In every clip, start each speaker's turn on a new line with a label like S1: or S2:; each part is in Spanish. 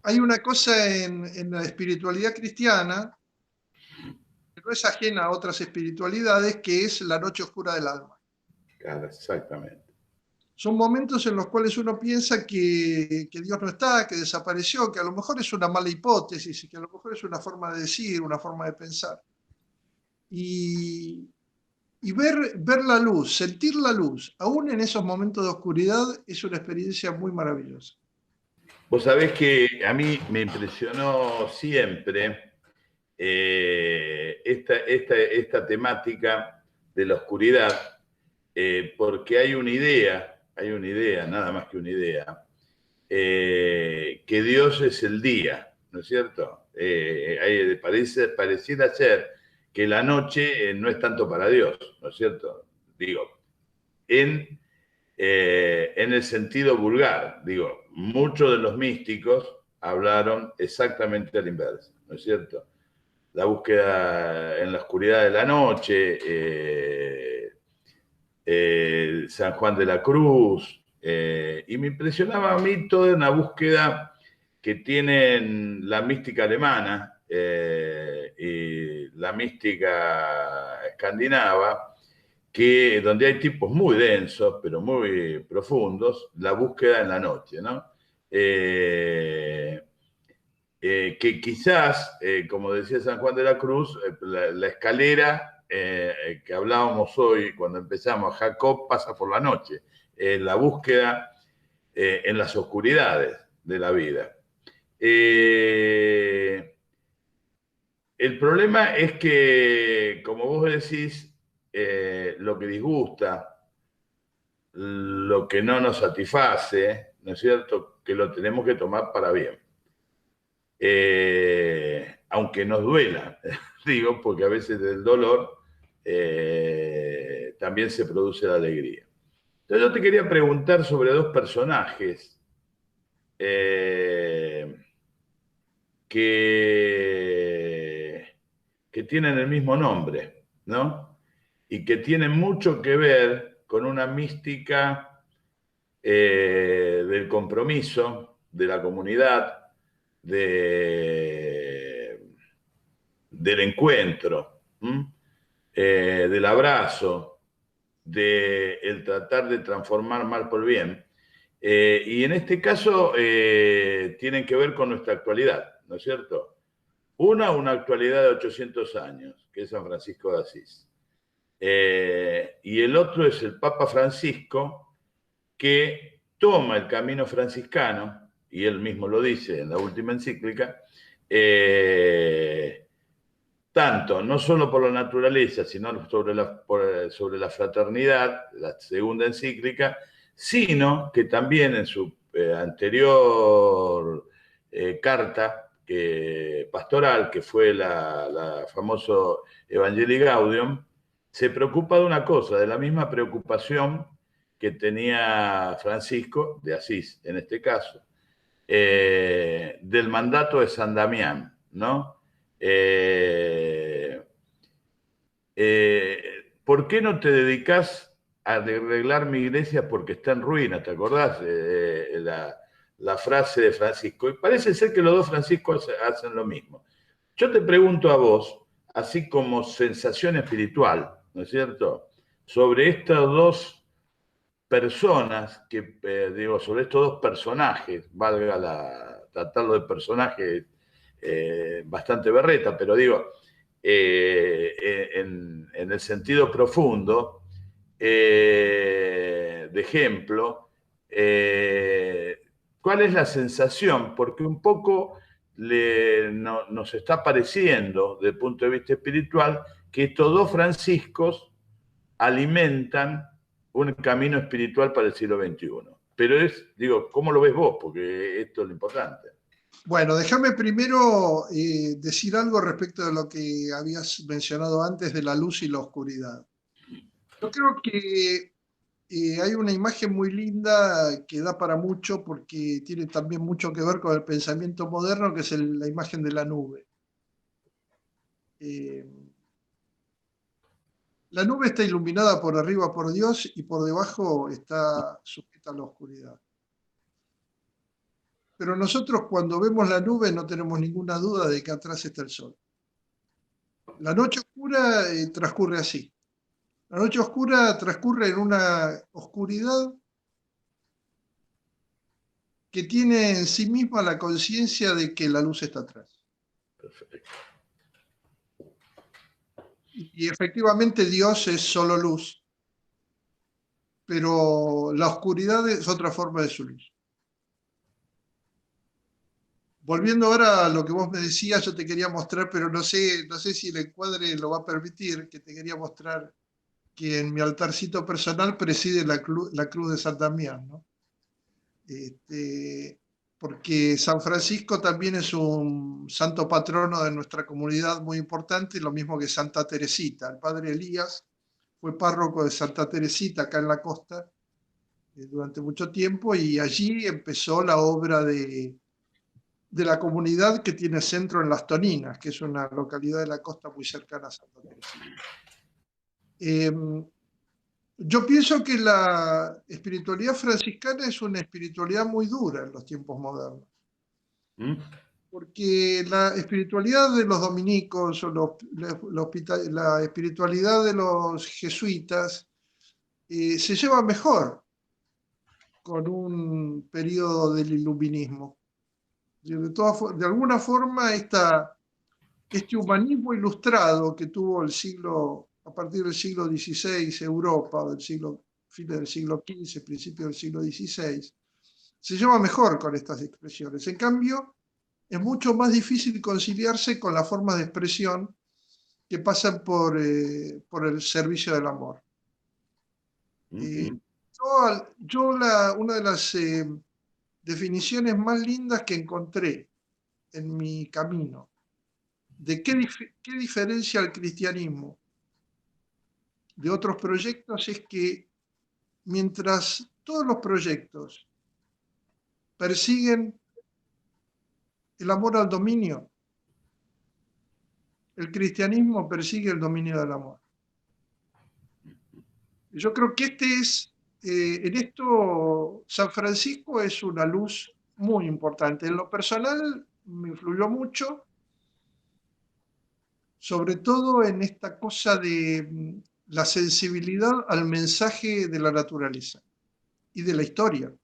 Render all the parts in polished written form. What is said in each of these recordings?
S1: Hay una cosa en la espiritualidad cristiana que no es ajena a otras espiritualidades, que es la noche oscura del alma.
S2: Claro, exactamente.
S1: Son momentos en los cuales uno piensa que Dios no está, que desapareció, que a lo mejor es una mala hipótesis y que a lo mejor es una forma de decir, una forma de pensar. Y, y ver la luz, sentir la luz, aún en esos momentos de oscuridad, es una experiencia muy maravillosa.
S2: Vos sabés que a mí me impresionó siempre esta temática de la oscuridad, porque hay una idea, nada más que una idea, que Dios es el día, ¿no es cierto? Pareciera ser que la noche no es tanto para Dios, ¿no es cierto? Digo, en el sentido vulgar. Digo, muchos de los místicos hablaron exactamente al inverso, ¿no es cierto? La búsqueda en la oscuridad de la noche, San Juan de la Cruz, y me impresionaba a mí toda una búsqueda que tienen la mística alemana y la mística escandinava, donde hay tipos muy densos, pero muy profundos, la búsqueda en la noche, ¿no? Que quizás, como decía San Juan de la Cruz, la escalera que hablábamos hoy cuando empezamos, Jacob pasa por la noche, la búsqueda en las oscuridades de la vida. El problema es que, como vos decís, lo que disgusta, lo que no nos satisface, ¿no es cierto? Que lo tenemos que tomar para bien. Aunque nos duela, digo, porque a veces del dolor también se produce la alegría. Entonces yo te quería preguntar sobre dos personajes eh, que tienen el mismo nombre, ¿no? Y que tienen mucho que ver con una mística del compromiso, de la comunidad, del encuentro, del abrazo, del tratar de transformar mal por bien. Y en este caso tienen que ver con nuestra actualidad, ¿no es cierto? Una actualidad de 800 años, que es San Francisco de Asís. Y el otro es el Papa Francisco, que toma el camino franciscano, y él mismo lo dice en la última encíclica, tanto, no solo por la naturaleza, sino sobre la fraternidad, la segunda encíclica, sino que también en su anterior carta pastoral, que fue la famoso Evangelii Gaudium, se preocupa de una cosa, de la misma preocupación que tenía Francisco de Asís, en este caso, del mandato de San Damián, ¿no? Eh, ¿Por qué no te dedicas a arreglar mi iglesia porque está en ruinas? ¿Te acordás? La frase de Francisco. Y parece ser que los dos Franciscos hacen lo mismo. Yo te pregunto a vos, así como sensación espiritual, ¿no es cierto? Sobre estas dos personas, sobre estos dos personajes, tratarlo de personajes bastante berreta, pero digo, en el sentido profundo, de ejemplo, ¿cuál es la sensación? Porque un poco nos está pareciendo, desde el punto de vista espiritual, que estos dos Franciscos alimentan un camino espiritual para el siglo XXI. Pero digo, ¿cómo lo ves vos? Porque esto es lo importante.
S1: Bueno, déjame primero decir algo respecto de lo que habías mencionado antes de la luz y la oscuridad. Yo creo que hay una imagen muy linda que da para mucho porque tiene también mucho que ver con el pensamiento moderno, que es la imagen de la nube. Eh, La nube está iluminada por arriba por Dios y por debajo está sujeta a la oscuridad. Pero nosotros cuando vemos la nube no tenemos ninguna duda de que atrás está el sol. La noche oscura transcurre así. La noche oscura transcurre en una oscuridad que tiene en sí misma la conciencia de que la luz está atrás.
S2: Perfecto.
S1: Y efectivamente Dios es solo luz, pero la oscuridad es otra forma de su luz. Volviendo ahora a lo que vos me decías, yo te quería mostrar, pero no sé si el encuadre lo va a permitir, que te quería mostrar que en mi altarcito personal preside la cruz de San Damián, ¿no? Porque San Francisco también es un santo patrono de nuestra comunidad muy importante, lo mismo que Santa Teresita. El padre Elías fue párroco de Santa Teresita acá en la costa durante mucho tiempo y allí empezó la obra de la comunidad que tiene centro en Las Toninas, que es una localidad de la costa muy cercana a Santa Teresita. Yo pienso que la espiritualidad franciscana es una espiritualidad muy dura en los tiempos modernos, porque la espiritualidad de los dominicos o la espiritualidad de los jesuitas se lleva mejor con un periodo del iluminismo. De alguna forma, este humanismo ilustrado que tuvo a partir del siglo XVI, Europa, fines del siglo XV, principio del siglo XVI, se lleva mejor con estas expresiones. En cambio, es mucho más difícil conciliarse con las formas de expresión que pasan por el servicio del amor. Una de las definiciones más lindas que encontré en mi camino de qué diferencia el cristianismo de otros proyectos es que mientras todos los proyectos persiguen el amor al dominio, el cristianismo persigue el dominio del amor. Yo creo que en esto San Francisco es una luz muy importante. En lo personal me influyó mucho, sobre todo en esta cosa de la sensibilidad al mensaje de la naturaleza y de la historia.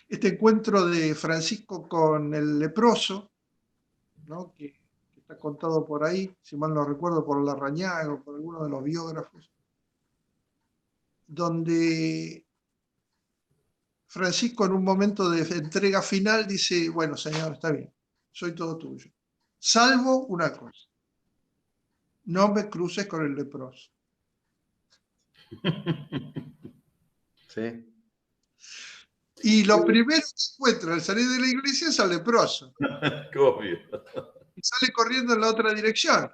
S1: Este encuentro de Francisco con el leproso, ¿no? que está contado por ahí, si mal no recuerdo, por Larrañaga o por alguno de los biógrafos, donde Francisco en un momento de entrega final dice, bueno, Señor, está bien, soy todo tuyo, salvo una cosa, no me cruces con el leproso.
S3: Sí.
S1: Y lo primero que encuentra al salir de la iglesia es al leproso.
S2: Qué obvio.
S1: Y sale corriendo en la otra dirección.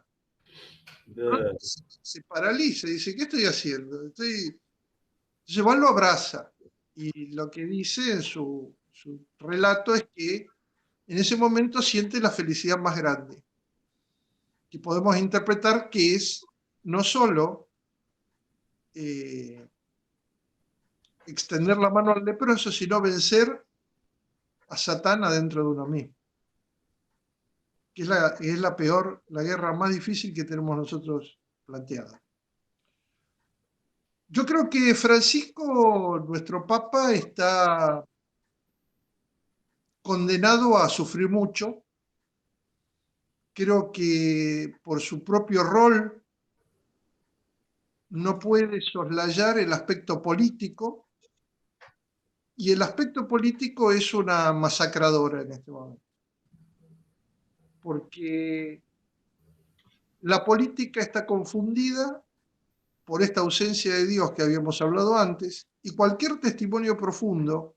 S1: Se paraliza y dice, ¿qué estoy haciendo? Entonces lo abraza. Y lo que dice en su relato es que en ese momento siente la felicidad más grande. Que podemos interpretar que es no solo extender la mano al leproso, sino vencer a Satán adentro de uno mismo. Que es la guerra más difícil que tenemos nosotros planteada. Yo creo que Francisco, nuestro Papa, está condenado a sufrir mucho. Creo que por su propio rol no puede soslayar el aspecto político, y el aspecto político es una masacradora en este momento. Porque la política está confundida por esta ausencia de Dios que habíamos hablado antes, y cualquier testimonio profundo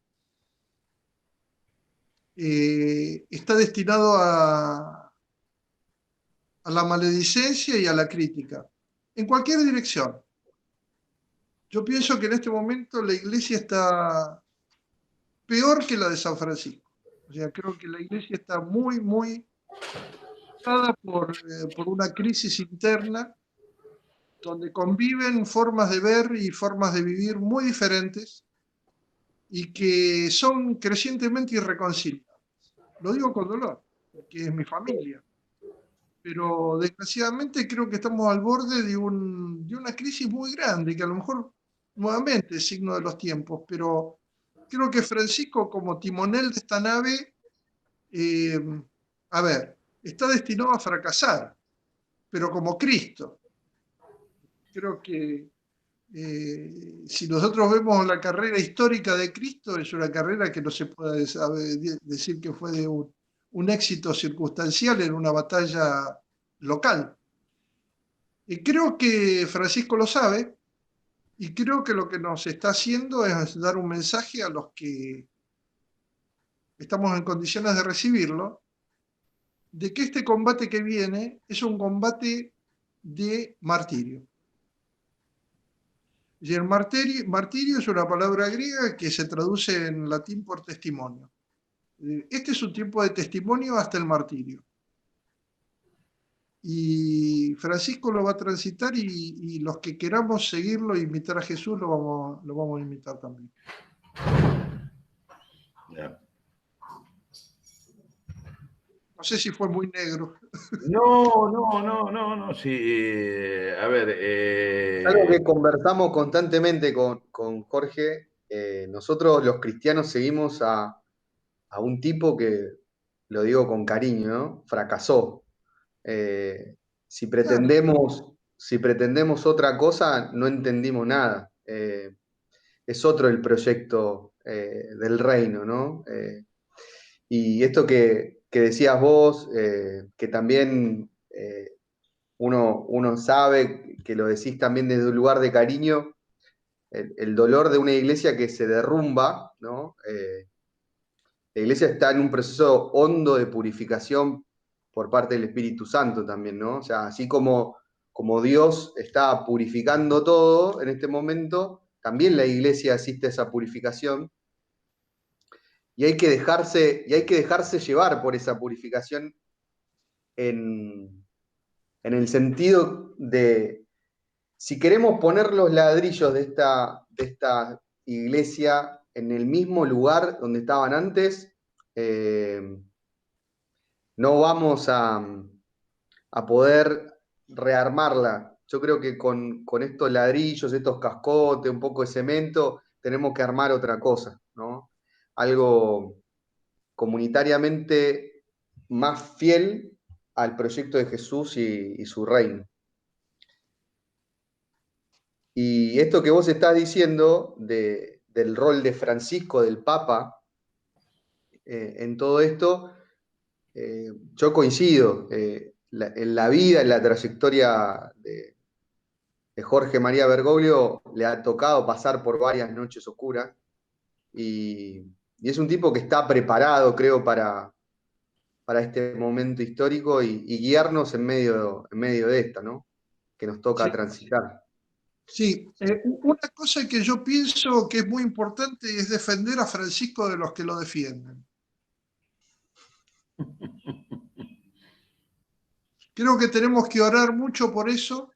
S1: está destinado a la maledicencia y a la crítica, en cualquier dirección. Yo pienso que en este momento la iglesia está peor que la de San Francisco. O sea, creo que la iglesia está muy, muy afectada por una crisis interna donde conviven formas de ver y formas de vivir muy diferentes y que son crecientemente irreconciliables. Lo digo con dolor, porque es mi familia. Pero desgraciadamente creo que estamos al borde de una crisis muy grande, que a lo mejor nuevamente es signo de los tiempos, pero creo que Francisco como timonel de esta nave, eh, a ver, está destinado a fracasar, pero como Cristo. Creo que si nosotros vemos la carrera histórica de Cristo, es una carrera que no se puede decir que fue de un éxito circunstancial en una batalla local. Y creo que Francisco lo sabe, y creo que lo que nos está haciendo es dar un mensaje a los que estamos en condiciones de recibirlo, de que este combate que viene es un combate de martirio. Y el martirio es una palabra griega que se traduce en latín por testimonio. Este es un tiempo de testimonio hasta el martirio. Y Francisco lo va a transitar y los que queramos seguirlo e imitar a Jesús lo vamos a imitar también.
S2: Yeah.
S1: No sé si fue muy negro.
S2: No, sí, a ver.
S3: Algo que conversamos constantemente con Jorge, nosotros los cristianos seguimos a un tipo que, lo digo con cariño, ¿no? Fracasó. Si
S1: Claro,
S3: pretendemos otra cosa, no entendimos nada. Es otro el proyecto del reino, ¿no? Y esto que decías vos, que también uno sabe que lo decís también desde un lugar de cariño, el dolor de una iglesia que se derrumba, ¿no? La iglesia está en un proceso hondo de purificación por parte del Espíritu Santo también, ¿no? O sea, así como Dios está purificando todo en este momento, también la iglesia asiste a esa purificación y hay que dejarse llevar por esa purificación en el sentido de, si queremos poner los ladrillos de esta iglesia en el mismo lugar donde estaban antes, no vamos a poder rearmarla. Yo creo que con estos ladrillos, estos cascotes, un poco de cemento, tenemos que armar otra cosa, ¿no? Algo comunitariamente más fiel al proyecto de Jesús y su reino. Y esto que vos estás diciendo del rol de Francisco, del Papa, en todo esto, yo coincido. En la vida, en la trayectoria de Jorge María Bergoglio, le ha tocado pasar por varias noches oscuras y es un tipo que está preparado, creo, para este momento histórico y guiarnos en medio de esta, ¿no? Que nos toca
S1: sí,
S3: transitar.
S1: sí. Una cosa que yo pienso que es muy importante es defender a Francisco de los que lo defienden. Creo que tenemos que orar mucho por eso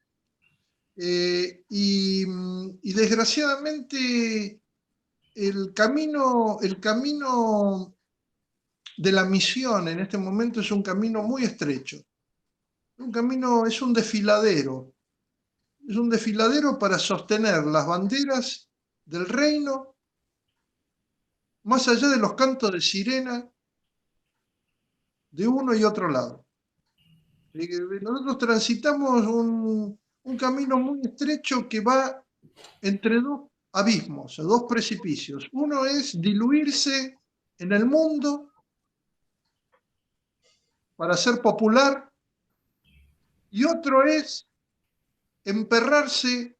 S1: y desgraciadamente el camino de la misión en este momento es un camino muy estrecho. Un camino es un desfiladero. Es un desfiladero para sostener las banderas del reino más allá de los cantos de sirena de uno y otro lado. Nosotros transitamos un camino muy estrecho que va entre dos abismos, dos precipicios. Uno es diluirse en el mundo para ser popular y otro es emperrarse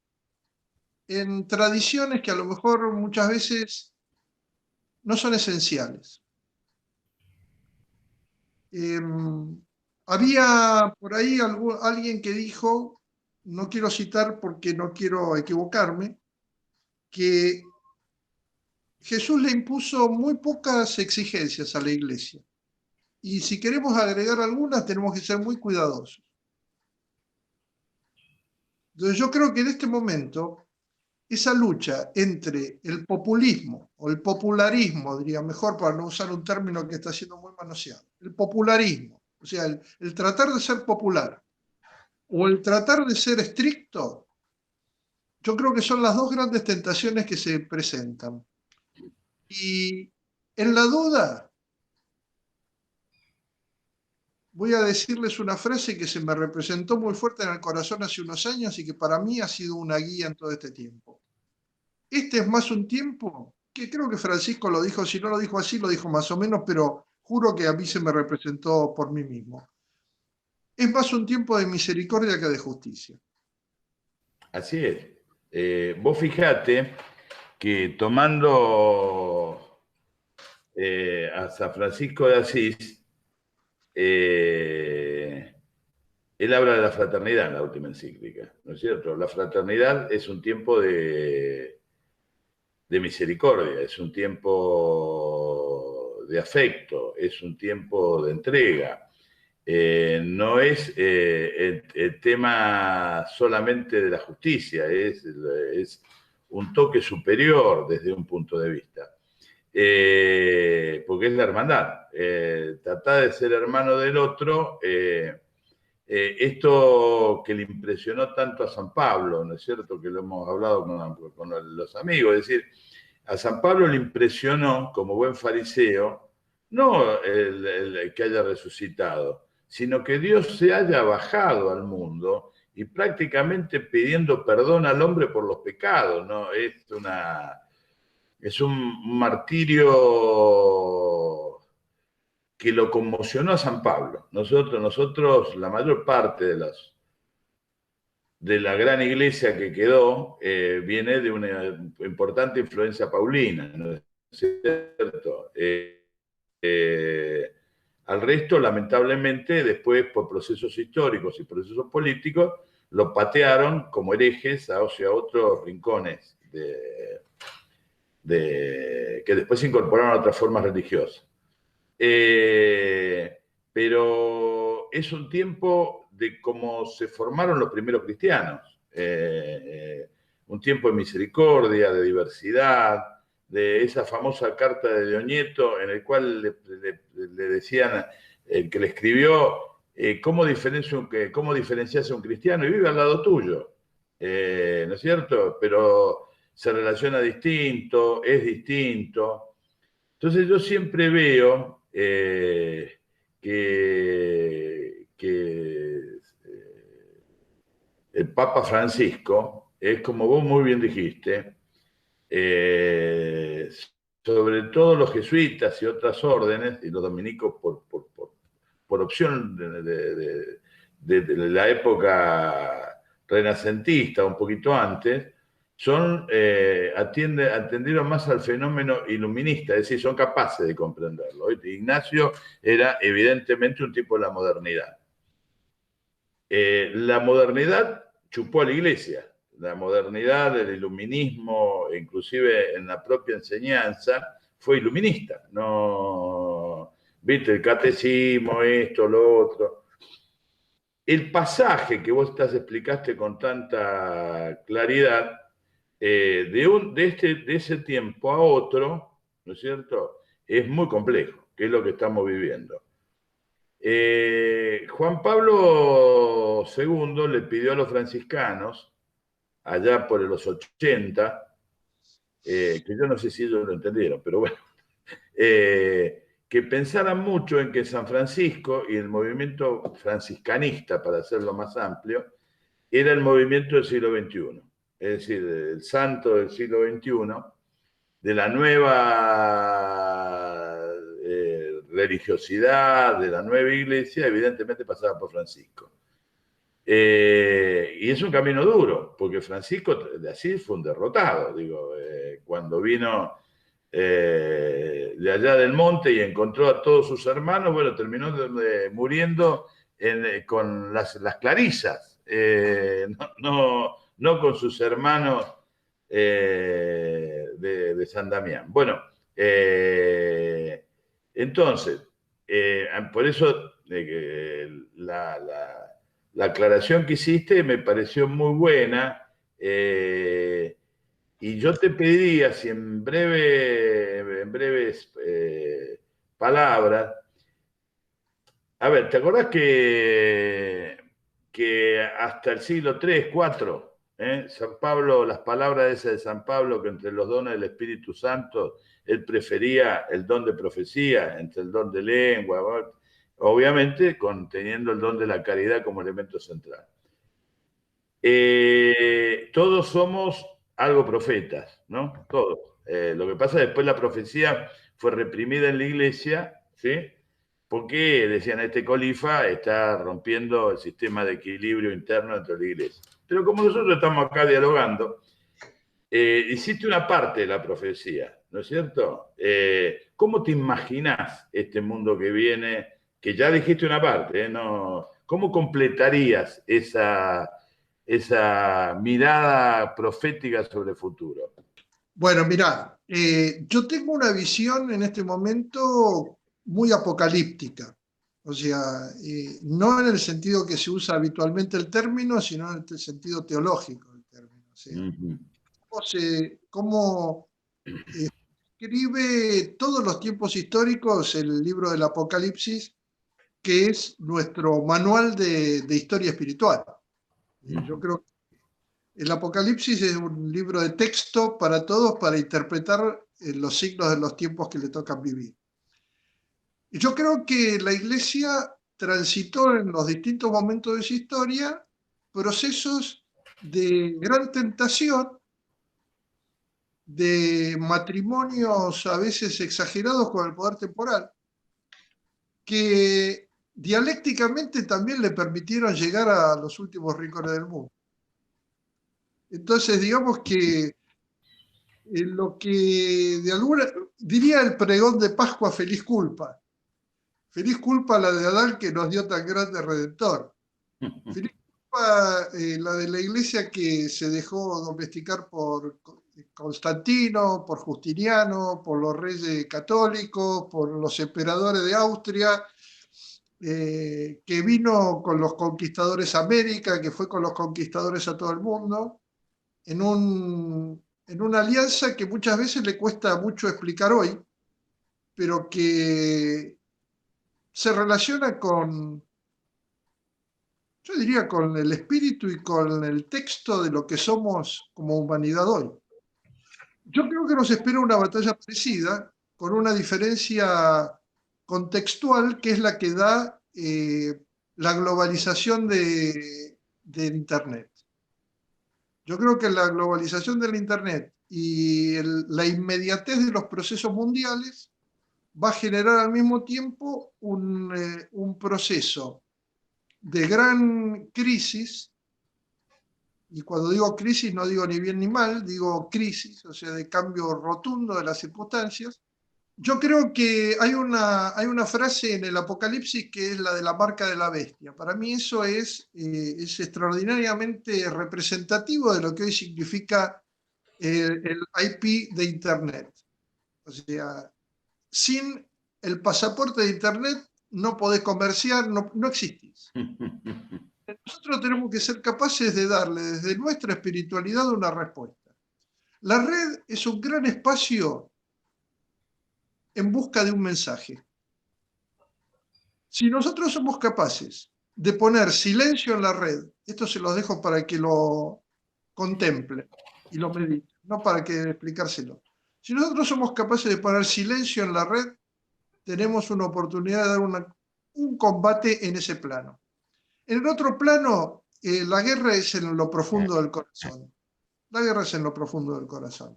S1: en tradiciones que a lo mejor muchas veces no son esenciales. Había por ahí alguien que dijo, no quiero citar porque no quiero equivocarme, que Jesús le impuso muy pocas exigencias a la iglesia. Y si queremos agregar algunas, tenemos que ser muy cuidadosos. Entonces yo creo que en este momento esa lucha entre el populismo o el popularismo, diría mejor para no usar un término que está siendo muy manoseado, el popularismo, o sea, el tratar de ser popular o el tratar de ser estricto, yo creo que son las dos grandes tentaciones que se presentan. Y en la duda, voy a decirles una frase que se me representó muy fuerte en el corazón hace unos años y que para mí ha sido una guía en todo este tiempo. Este es más un tiempo, que creo que Francisco lo dijo, si no lo dijo así, lo dijo más o menos, pero juro que a mí se me representó por mí mismo. Es más un tiempo de misericordia que de justicia.
S2: Así es. Vos fijate que tomando a San Francisco de Asís, él habla de la fraternidad en la última encíclica, ¿no es cierto? La fraternidad es un tiempo de misericordia, es un tiempo de afecto, es un tiempo de entrega. No es el tema solamente de la justicia, es un toque superior desde un punto de vista. Porque es la hermandad. Tratar de ser hermano del otro, esto que le impresionó tanto a San Pablo, ¿no es cierto? Que lo hemos hablado con los amigos, es decir, a San Pablo le impresionó, como buen fariseo, no el que haya resucitado, sino que Dios se haya bajado al mundo y prácticamente pidiendo perdón al hombre por los pecados, ¿no? Es un martirio que lo conmocionó a San Pablo. Nosotros la mayor parte de la gran iglesia que quedó viene de una importante influencia paulina, ¿no es cierto? Al resto, lamentablemente, después por procesos históricos y procesos políticos, lo patearon como herejes hacia otros rincones que después se incorporaron a otras formas religiosas. Pero es un tiempo de cómo se formaron los primeros cristianos. Un tiempo de misericordia, de diversidad, de esa famosa carta de Dionieto en el cual le decían, el que le escribió, ¿cómo diferenciarse un cristiano? Y vive al lado tuyo, ¿no es cierto? Pero se relaciona distinto, es distinto. Entonces yo siempre veo que el Papa Francisco es, como vos muy bien dijiste, sobre todo los jesuitas y otras órdenes, y los dominicos por opción de la época renacentista, un poquito antes, atendieron más al fenómeno iluminista, es decir, son capaces de comprenderlo. Ignacio era evidentemente un tipo de la modernidad. La modernidad chupó a la iglesia, la modernidad, el iluminismo, inclusive en la propia enseñanza, fue iluminista. No, viste, el catecismo, esto, lo otro. El pasaje que vos explicaste con tanta claridad, de ese tiempo a otro, ¿no es cierto?, es muy complejo, que es lo que estamos viviendo. Juan Pablo II le pidió a los franciscanos, allá por los 80, que yo no sé si ellos lo entendieron, pero bueno, que pensaran mucho en que San Francisco y el movimiento franciscanista, para hacerlo más amplio, era el movimiento del siglo XXI, es decir, el santo del siglo XXI, de la nueva religiosidad, de la nueva iglesia, evidentemente pasaba por Francisco. Y es un camino duro, porque Francisco de Asís fue un derrotado, digo, cuando vino de allá del monte y encontró a todos sus hermanos, bueno, terminó muriendo con las clarisas, no con sus hermanos de San Damián. Bueno, entonces, por eso la aclaración que hiciste me pareció muy buena. Y yo te pediría, si en breves palabras, a ver, ¿te acordás que hasta el siglo III, IV, San Pablo, las palabras esas de San Pablo, que entre los dones del Espíritu Santo, él prefería el don de profecía, entre el don de lengua, obviamente teniendo el don de la caridad como elemento central. Todos somos algo profetas, ¿no? Todos. Lo que pasa después la profecía fue reprimida en la iglesia, ¿sí? Porque decían, este califa está rompiendo el sistema de equilibrio interno dentro de la iglesia. Pero como nosotros estamos acá dialogando, hiciste una parte de la profecía, ¿no es cierto? ¿Cómo te imaginás este mundo que viene? Que ya dijiste una parte, ¿no? ¿Cómo completarías esa mirada profética sobre el futuro?
S1: Bueno, mirá, yo tengo una visión en este momento muy apocalíptica. O sea, no en el sentido que se usa habitualmente el término, sino en el sentido teológico del término. O sea, cómo escribe todos los tiempos históricos el libro del Apocalipsis, que es nuestro manual de historia espiritual. Yo creo que el Apocalipsis es un libro de texto para todos para interpretar los signos de los tiempos que le tocan vivir. Y yo creo que la Iglesia transitó en los distintos momentos de su historia procesos de gran tentación, de matrimonios a veces exagerados con el poder temporal, que dialécticamente también le permitieron llegar a los últimos rincones del mundo. Entonces, digamos que lo que de alguna diría el pregón de Pascua, feliz culpa la de Adán que nos dio tan grande redentor, feliz culpa la de la iglesia que se dejó domesticar por Constantino, por Justiniano, por los reyes católicos, por los emperadores de Austria, que vino con los conquistadores a América, que fue con los conquistadores a todo el mundo, en una alianza que muchas veces le cuesta mucho explicar hoy, pero que se relaciona con, yo diría, con el espíritu y con el texto de lo que somos como humanidad hoy. Yo creo que nos espera una batalla parecida, con una diferencia contextual, que es la que da la globalización del Internet. Yo creo que la globalización del Internet y la inmediatez de los procesos mundiales va a generar al mismo tiempo un proceso de gran crisis, y cuando digo crisis no digo ni bien ni mal, digo crisis, o sea, de cambio rotundo de las circunstancias. Yo creo que hay una frase en el Apocalipsis que es la de la marca de la bestia. Para mí eso es extraordinariamente representativo de lo que hoy significa el IP de Internet. O sea, sin el pasaporte de Internet no podés comerciar, no existís. Nosotros tenemos que ser capaces de darle desde nuestra espiritualidad una respuesta. La red es un gran espacio en busca de un mensaje. Si nosotros somos capaces de poner silencio en la red, esto se los dejo para que lo contemplen y lo mediten, no para que explicárselo. Si nosotros somos capaces de poner silencio en la red, tenemos una oportunidad de dar un combate en ese plano. En el otro plano, la guerra es en lo profundo del corazón. La guerra es en lo profundo del corazón.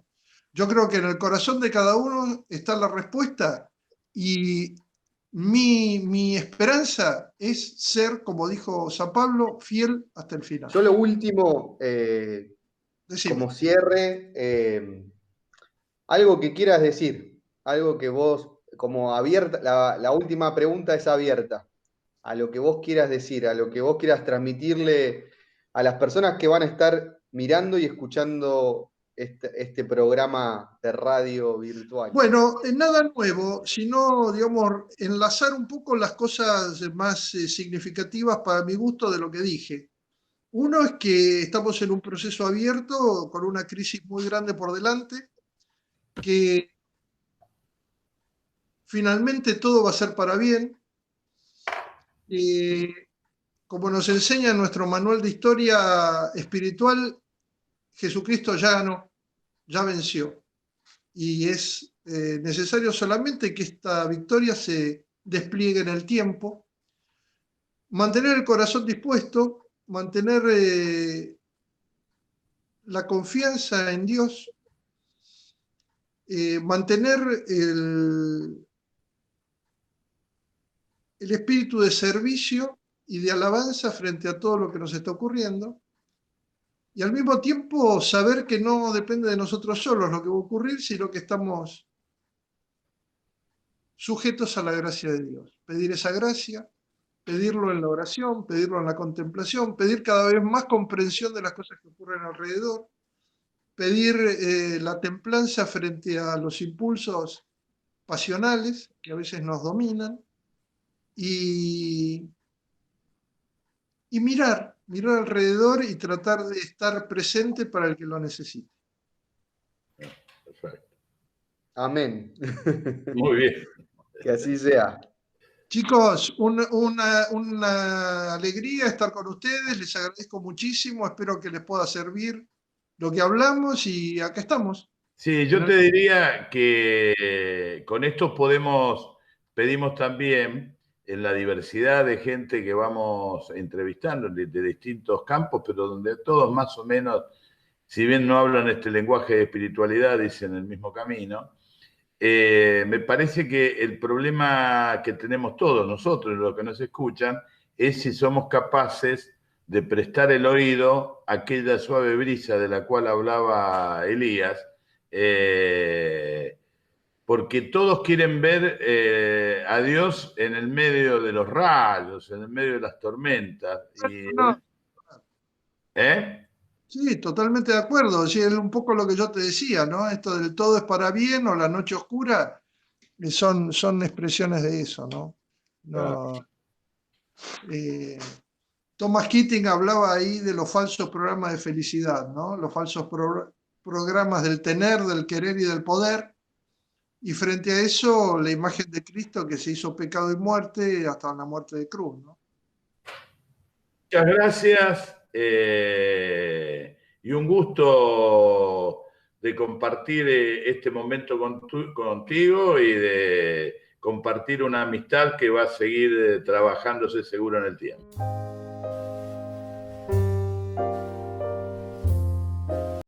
S1: Yo creo que en el corazón de cada uno está la respuesta y mi esperanza es ser, como dijo San Pablo, fiel hasta el final.
S3: Yo lo último, como cierre, algo que quieras decir, algo que vos, como abierta, la última pregunta es abierta, a lo que vos quieras decir, a lo que vos quieras transmitirle a las personas que van a estar mirando y escuchando este programa de radio virtual?
S1: Bueno, nada nuevo, sino, digamos, enlazar un poco las cosas más significativas para mi gusto de lo que dije. Uno es que estamos en un proceso abierto con una crisis muy grande por delante, que finalmente todo va a ser para bien. Como nos enseña nuestro manual de historia espiritual, Jesucristo ya ganó, ya venció. Y es necesario solamente que esta victoria se despliegue en el tiempo, mantener el corazón dispuesto, mantener la confianza en Dios, mantener el espíritu de servicio y de alabanza frente a todo lo que nos está ocurriendo, y al mismo tiempo saber que no depende de nosotros solos lo que va a ocurrir, sino que estamos sujetos a la gracia de Dios. Pedir esa gracia, pedirlo en la oración, pedirlo en la contemplación, pedir cada vez más comprensión de las cosas que ocurren alrededor, pedir la templanza frente a los impulsos pasionales que a veces nos dominan, y mirar alrededor y tratar de estar presente para el que lo necesite.
S2: Perfecto.
S3: Amén.
S2: Muy bien.
S3: Que así sea.
S1: Chicos, una alegría estar con ustedes, les agradezco muchísimo, espero que les pueda servir lo que hablamos y acá estamos.
S2: Sí, yo te diría que con esto pedimos también en la diversidad de gente que vamos entrevistando de distintos campos, pero donde todos más o menos, si bien no hablan este lenguaje de espiritualidad, dicen el mismo camino. Me parece que el problema que tenemos todos nosotros, los que nos escuchan, es si somos capaces de prestar el oído a aquella suave brisa de la cual hablaba Elías, porque todos quieren ver a Dios en el medio de los rayos, en el medio de las tormentas. ¿Eh?
S1: Sí, totalmente de acuerdo. Sí, es un poco lo que yo te decía, ¿no? Esto del todo es para bien o la noche oscura son expresiones de eso, ¿no? No, Thomas Keating hablaba ahí de los falsos programas de felicidad, ¿no? Los falsos programas del tener, del querer y del poder. Y frente a eso, la imagen de Cristo que se hizo pecado y muerte hasta la muerte de cruz, ¿no?
S2: Muchas gracias y un gusto de compartir este momento contigo y de compartir una amistad que va a seguir trabajándose seguro en el tiempo.